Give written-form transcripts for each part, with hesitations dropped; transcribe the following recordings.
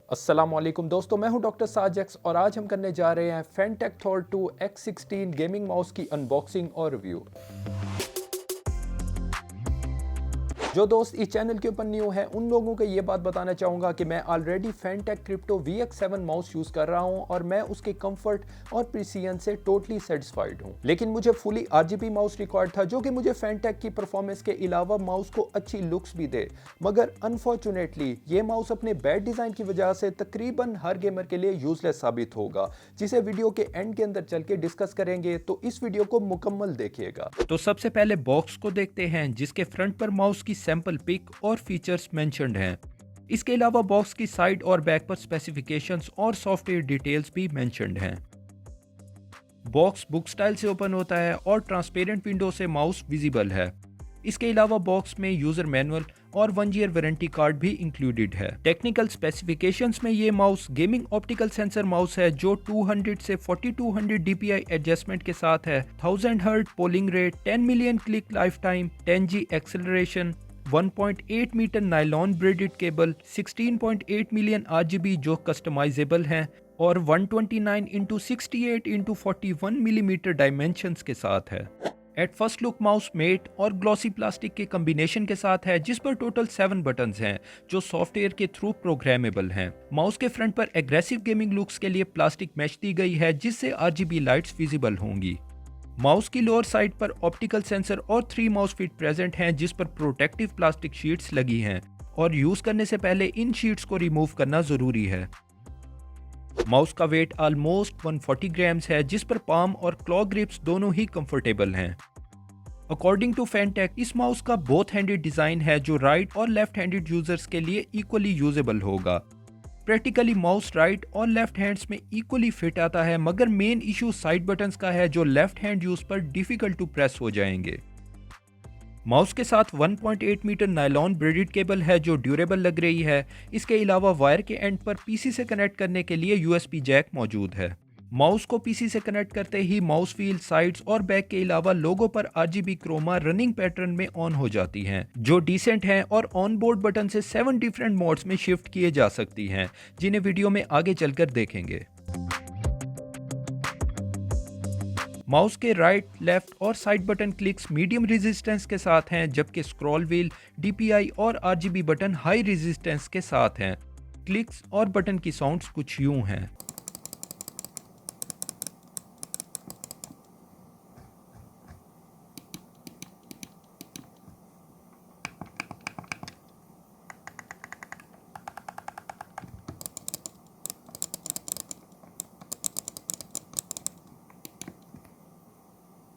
अस्सलामुअलैकुम दोस्तों, मैं हूं डॉक्टर साजेक्स और आज हम करने जा रहे हैं फैनटेक थॉर 2 X16 गेमिंग माउस की अनबॉक्सिंग और रिव्यू। जो दोस्त इस चैनल के ऊपर न्यू है उन लोगों को ये बात बताना चाहूँगा कि मैं already Fantech crypto VX7 mouse use कर रहा हूँ और मैं उसके कंफर्ट और प्रिसीजन से टोटली सेटिस्फाइड हूँ। लेकिन मुझे फुली RGB माउस रिक्वायर्ड था जो कि मुझे फैनटेक की परफॉर्मेंस के अलावा माउस को अच्छी लुक्स भी दे, मगर अनफॉर्चुनेटली ये माउस अपने बैड डिज़ाइन की वजह से तकरीबन हर गेमर के लिए यूजलेस साबित होगा, जिसे वीडियो के एंड के अंदर चल के डिस्कस करेंगे, तो इस वीडियो को मुकम्मल देखिएगा। तो सबसे पहले बॉक्स को देखते हैं जिसके फ्रंट पर माउस की सैंपल पिक और फीचर्स मेंशन्ड हैं। इसके अलावा बॉक्स की साइड और बैक पर स्पेसिफिकेशंस और सॉफ्टवेयर डिटेल्स भी मेंशन्ड हैं। बॉक्स बुक स्टाइल से ओपन होता है और ट्रांसपेरेंट विंडो से माउस विजिबल है। इसके अलावा बॉक्स में यूजर मैनुअल और 1 ईयर वारंटी कार्ड भी इंक्लूडेड है। टेक्निकल स्पेसिफिकेशंस में ये mouse gaming optical sensor mouse है जो 200 से 4200 DPI एडजस्टमेंट के साथ है, 1000 hertz polling rate, 10 million click life time, 10G acceleration, 1.8 metre nylon braided cable, 16.8 million RGB जो कस्टमाइजेबल हैं और 129x68x41 मिलीमीटर डायमेंशंस के साथ है। At first look mouse matte और ग्लॉसी प्लास्टिक के कॉम्बिनेशन के साथ है जिस पर टोटल 7 बटन्स हैं जो सॉफ्टवेयर के थ्रू प्रोग्रामेबल हैं। माउस के फ्रंट पर एग्रेसिव गेमिंग लुक्स के लिए प्लास्टिक मैश दी गई है जिससे RGB लाइट्स विजिबल होंगी। माउस की लोअर साइड पर ऑप्टिकल सेंसर और 3 माउस फीट प्रेजेंट हैं जिस पर प्रोटेक्टिव प्लास्टिक शीट्स लगी हैं और यूज करने से पहले इन शीट्स को रिमूव करना जरूरी है। माउस का वेट ऑलमोस्ट 140 ग्राम्स है जिस पर पाम और क्लॉ ग्रिप्स दोनों ही कंफर्टेबल हैं। अकॉर्डिंग टू फैनटेक इस माउस का बोथ हैंडेड डिजाइन है जो राइट और लेफ्ट हैंडेड यूजर्स के लिए इक्वली यूजेबल होगा। प्रैक्टिकली माउस राइट और लेफ्ट हैंड्स में इक्वली फिट आता है, मगर मेन इशू साइड बटन्स का है जो लेफ्ट हैंड यूज पर डिफिकल्ट टू प्रेस हो जाएंगे। माउस के साथ 1.8 मीटर नायलॉन ब्रेडेड केबल है जो ड्यूरेबल लग रही है। इसके अलावा वायर के एंड पर पीसी से कनेक्ट करने के लिए USB जैक मौजूद है। माउस को पीसी से कनेक्ट करते ही माउस व्हील, साइड्स और बैक के अलावा लोगो पर RGB क्रोमा रनिंग पैटर्न में ऑन हो जाती हैं जो डिसेंट हैं और ऑन बोर्ड बटन से 7 डिफरेंट मोड्स में शिफ्ट किए जा सकती हैं जिन्हें वीडियो में आगे चलकर देखेंगे। माउस के राइट, लेफ्ट और side button clicks medium resistance के साथ हैं जबकि स्क्रॉल व्हील, DPI और RGB बटन हाई रेजिस्टेंस के साथ हैं। क्लिक्स और बटन की साउंड्स कुछ यूं हैं।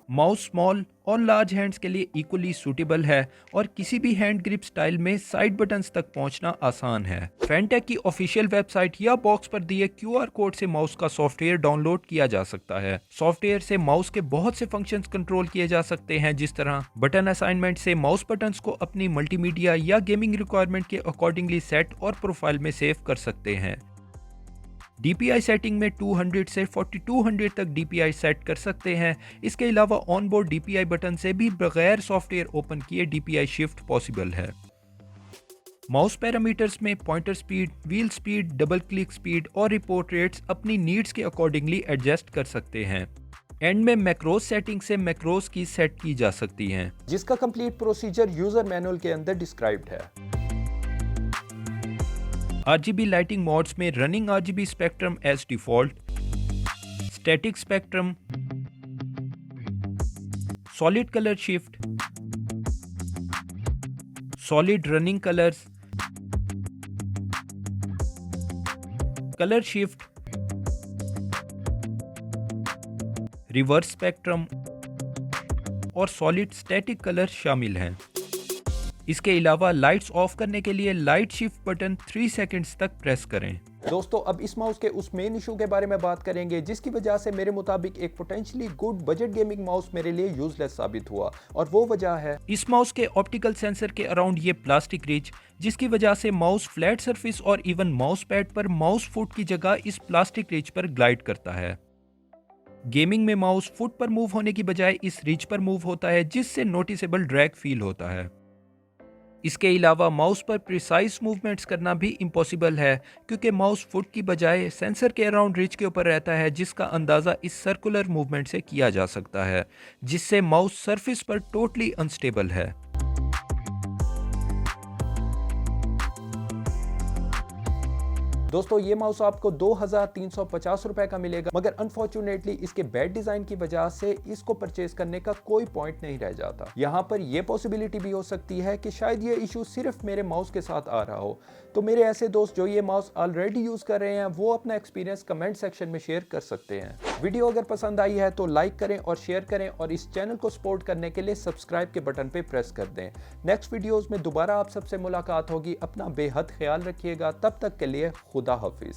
माउस स्मॉल और लार्ज हैंड्स के लिए इक्वली सूटेबल है और किसी भी हैंड ग्रिप स्टाइल में साइड बटन्स तक पहुंचना आसान है। फैनटेक की ऑफिशियल वेबसाइट या बॉक्स पर दिए QR कोड से माउस का सॉफ्टवेयर डाउनलोड किया जा सकता है। सॉफ्टवेयर से माउस के बहुत से फंक्शंस कंट्रोल किए जा सकते हैं, जिस तरह बटन असाइनमेंट से माउस बटन्स को अपनी मल्टीमीडिया या गेमिंग रिक्वायरमेंट के अकॉर्डिंगली सेट और प्रोफाइल में सेव कर सकते हैं। DPI सेटिंग में 200 से 4200 तक DPI सेट कर सकते हैं। इसके अलावा ऑन बोर्ड DPI बटन से भी बगैर सॉफ्टवेयर ओपन किए DPI शिफ्ट पॉसिबल है। माउस पैरामीटर्स में pointer speed, wheel speed, double click speed और रिपोर्ट रेट्स अपनी नीड्स के अकॉर्डिंगली एडजस्ट कर सकते हैं। एंड में मैक्रोस सेटिंग से मैक्रोस की सेट की जा सकती हैं जिसका कंप्लीट प्रोसीजर यूजर मैनुअल के अंदर डिस्क्राइब्ड है। RGB लाइटिंग मोड्स में running RGB spectrum as default, static spectrum, solid colour shift, solid running colours, colour shift, reverse spectrum और सॉलिड स्टैटिक कलर शामिल हैं। इसके अलावा लाइट्स ऑफ करने के लिए लाइट शिफ्ट बटन 3 सेकंड्स तक प्रेस करें। दोस्तों, अब इस माउस के उस मेन इशू के बारे में बात करेंगे जिसकी वजह से मेरे मुताबिक एक potentially good budget gaming mouse मेरे लिए यूजलेस साबित हुआ, और वो वजह है इस माउस के ऑप्टिकल सेंसर के अराउंड ये प्लास्टिक रिज, जिसकी वजह से माउस फ्लैट सरफेस और इवन माउस पैड पर माउस फुट की जगह इस प्लास्टिक रिज पर ग्लाइड करता है। गेमिंग में माउस फुट पर मूव होने की बजाय इस रिज पर मूव होता है जिससे नोटिसेबल ड्रैग फील होता है। इसके अलावा माउस पर प्रिसाइज मूवमेंट्स करना भी इम्पॉसिबल है, क्योंकि माउस फुट की बजाय सेंसर के अराउंड रिच के ऊपर रहता है, जिसका अंदाज़ा इस सर्कुलर मूवमेंट से किया जा सकता है, जिससे माउस सरफेस पर टोटली अनस्टेबल है। दोस्तों ये माउस आपको 2350 रुपए का मिलेगा, मगर अनफॉर्चुनेटली इसके बैड डिजाइन की वजह से इसको परचेज करने का कोई पॉइंट नहीं रह जाता। यहाँ पर यह पॉसिबिलिटी भी हो सकती है कि शायद ये इशू सिर्फ मेरे माउस के साथ आ रहा हो। तो मेरे ऐसे दोस्त जो ये माउस ऑलरेडी यूज कर रहे हैं वो अपना एक्सपीरियंस कमेंट सेक्शन में शेयर कर सकते हैं। वीडियो अगर पसंद आई है तो लाइक करें और शेयर करें, और इस चैनल को सपोर्ट करने के लिए सब्सक्राइब के बटन पे प्रेस कर दें। नेक्स्ट वीडियोस में दोबारा आप सबसे मुलाकात होगी। अपना बेहद ख्याल रखिएगा, तब तक के लिए खुदा हाफिज।